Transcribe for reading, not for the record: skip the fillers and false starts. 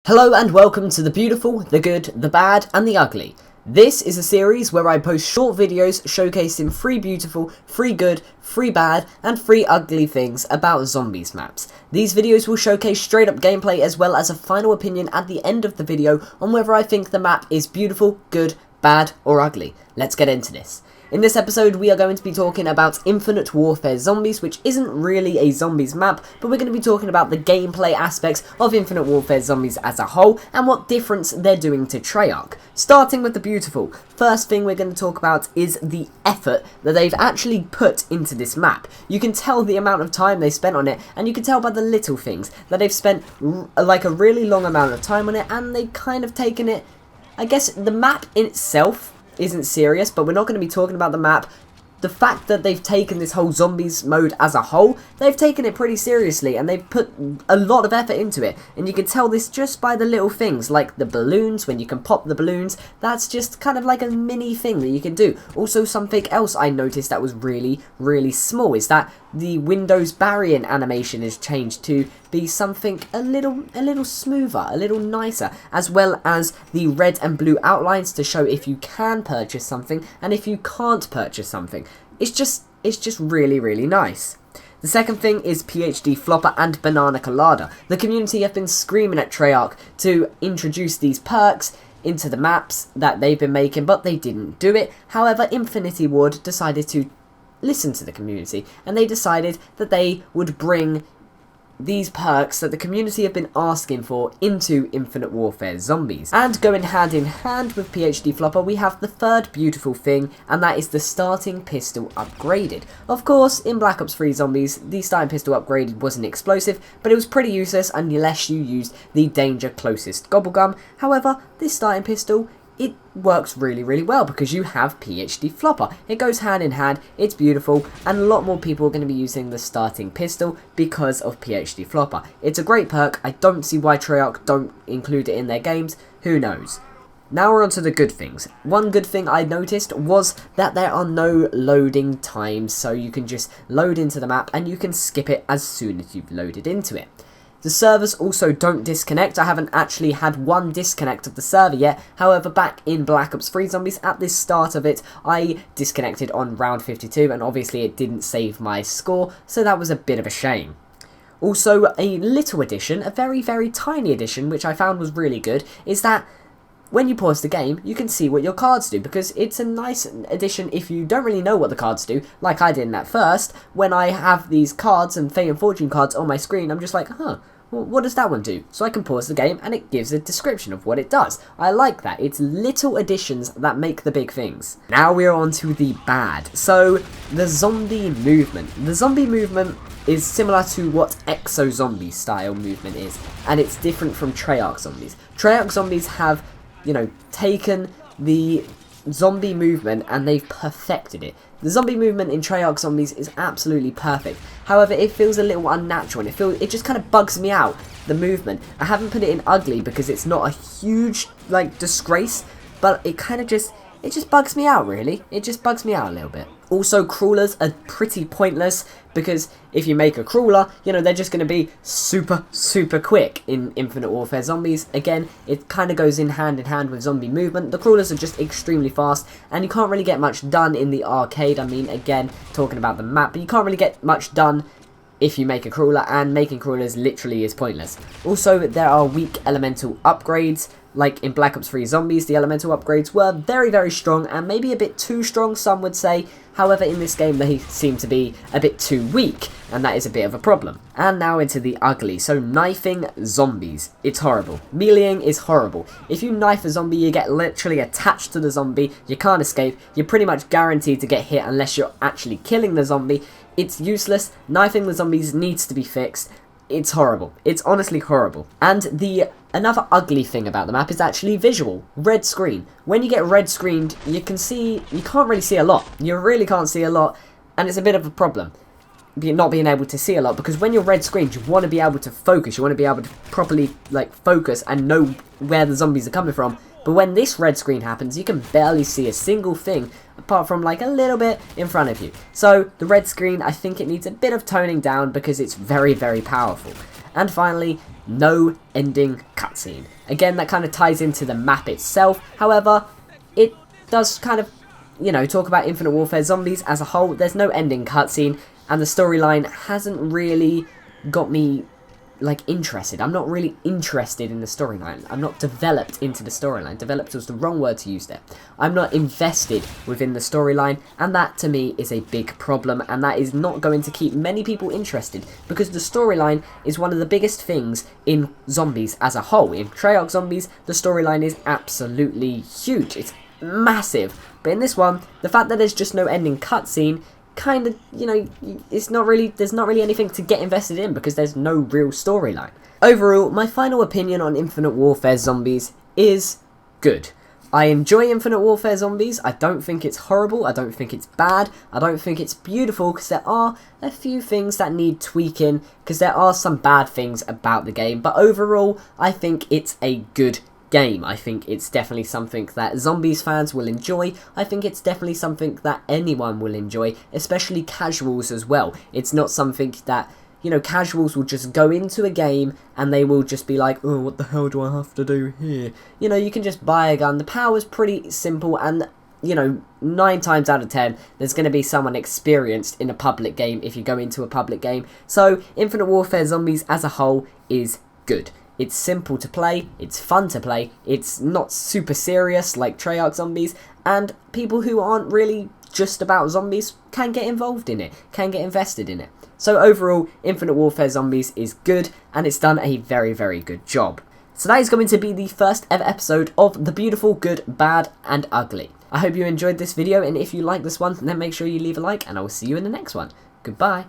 Hello and welcome to the beautiful, the good, the bad and the ugly. This is a series where I post short videos showcasing 3 beautiful, 3 good, 3 bad and 3 ugly things about zombies maps. These videos will showcase straight up gameplay as well as a final opinion at the end of the video on whether I think the map is beautiful, good, bad or ugly. Let's get into this. In this episode, we are going to be talking about Infinite Warfare Zombies, which isn't really a zombies map, but we're going to be talking about the gameplay aspects of Infinite Warfare Zombies as a whole, and what difference they're doing to Treyarch. Starting with the beautiful, first thing we're going to talk about is the effort that they've actually put into this map. You can tell the amount of time they spent on it, and you can tell by the little things that they've spent like a really long amount of time on it, and they've kind of taken it, I guess the map in itself isn't serious, but we're not going to be talking about the map. The fact that they've taken this whole zombies mode as a whole, they've taken it pretty seriously and they've put a lot of effort into it, and you can tell this just by the little things like the balloons. When you can pop the balloons, that's just kind of like a mini thing that you can do. Also, something else I noticed that was really small is that the Windows burying animation is changed to be something a little smoother, a little nicer, as well as the red and blue outlines to show if you can purchase something and if you can't purchase something. It's just really nice. The second thing is PhD Flopper and Banana Colada. The community have been screaming at Treyarch to introduce these perks into the maps that they've been making, but they didn't do it. However, Infinity Ward decided to listen to the community, and they decided that they would bring these perks that the community have been asking for into Infinite Warfare Zombies. And going hand in hand with PhD Flopper, we have the third beautiful thing, and that is the starting pistol upgraded. Of course, in Black Ops 3 Zombies, the starting pistol upgraded was an explosive, but it was pretty useless unless you used the danger closest gobblegum. However, this starting pistol, it works really well because you have PhD Flopper. It goes hand in hand, it's beautiful, and a lot more people are going to be using the starting pistol because of PhD Flopper. It's a great perk. I don't see why Treyarch don't include it in their games. Who knows? Now we're on to the good things. One good thing I noticed was that there are no loading times, so you can just load into the map and you can skip it as soon as you've loaded into it. The servers also don't disconnect. I haven't actually had one disconnect of the server yet. However, back in Black Ops 3 Zombies, at the start of it, I disconnected on round 52, and obviously it didn't save my score, so that was a bit of a shame. Also, a little addition, a very tiny addition, which I found was really good, is that when you pause the game, you can see what your cards do, because it's a nice addition if you don't really know what the cards do, like I did at first. When I have these cards and Fate and Fortune cards on my screen, I'm just like, well, what does that one do? So I can pause the game and it gives a description of what it does. I like that. It's little additions that make the big things. Now we're on to the bad. So, the zombie movement. The zombie movement is similar to what Exo Zombie style movement is, and it's different from Treyarch Zombies. Treyarch Zombies have, taken the zombie movement and they've perfected it. The zombie movement in Treyarch Zombies is absolutely perfect. However, it feels a little unnatural and it just kind of bugs me out, the movement. I haven't put it in ugly because it's not a huge disgrace, but it kind of just bugs me out, really. It just bugs me out a little bit. Also, crawlers are pretty pointless because if you make a crawler, they're just going to be super quick in Infinite Warfare Zombies. Again, it kind of goes hand in hand with zombie movement. The crawlers are just extremely fast, and you can't really get much done in the arcade. I mean, again, talking about the map, but you can't really get much done if you make a crawler, and making crawlers literally is pointless. Also, there are weak elemental upgrades. Like in Black Ops 3 Zombies, the elemental upgrades were very strong, and maybe a bit too strong, some would say. However, in this game, they seem to be a bit too weak, and that is a bit of a problem. And now into the ugly. So, knifing zombies. It's horrible. Meleeing is horrible. If you knife a zombie, you get literally attached to the zombie. You can't escape. You're pretty much guaranteed to get hit unless you're actually killing the zombie. It's useless. Knifing the zombies needs to be fixed. It's horrible. It's honestly horrible. And another ugly thing about the map is actually visual. Red screen. When you get red screened, you can't really see a lot. You really can't see a lot, and it's a bit of a problem, not being able to see a lot, because when you're red screened, you want to be able to focus. You want to be able to properly focus and know where the zombies are coming from. But when this red screen happens, you can barely see a single thing apart from a little bit in front of you. So the red screen, I think it needs a bit of toning down because it's very powerful. And finally, no ending cutscene. Again, that kind of ties into the map itself. However, it does kind of, you know, talk about Infinite Warfare Zombies as a whole. There's no ending cutscene, and the storyline hasn't really got me, like, interested. I'm not really interested in the storyline. I'm not developed into the storyline. Developed was the wrong word to use there. I'm not invested within the storyline, and that to me is a big problem, and that is not going to keep many people interested, because the storyline is one of the biggest things in zombies as a whole. In Treyarch Zombies, the storyline is absolutely huge. It's massive. But in this one, the fact that there's just no ending cutscene kind of, you know, there's not really anything to get invested in because there's no real storyline. Overall, my final opinion on Infinite Warfare Zombies is good. I enjoy Infinite Warfare Zombies. I don't think it's horrible, I don't think it's bad, I don't think it's beautiful, because there are a few things that need tweaking, because there are some bad things about the game, but overall, I think it's a good game. I think it's definitely something that Zombies fans will enjoy. I think it's definitely something that anyone will enjoy, especially casuals as well. It's not something that, you know, casuals will just go into a game and they will just be like, oh, what the hell do I have to do here? You know, you can just buy a gun. The power's pretty simple, and, you know, 9 times out of 10, there's going to be someone experienced in a public game if you go into a public game. So, Infinite Warfare Zombies as a whole is good. It's simple to play, it's fun to play, it's not super serious like Treyarch Zombies, and people who aren't really just about zombies can get involved in it, can get invested in it. So overall, Infinite Warfare Zombies is good, and it's done a very, very good job. So that is going to be the first ever episode of The Beautiful, Good, Bad, and Ugly. I hope you enjoyed this video, and if you like this one, then make sure you leave a like, and I will see you in the next one. Goodbye.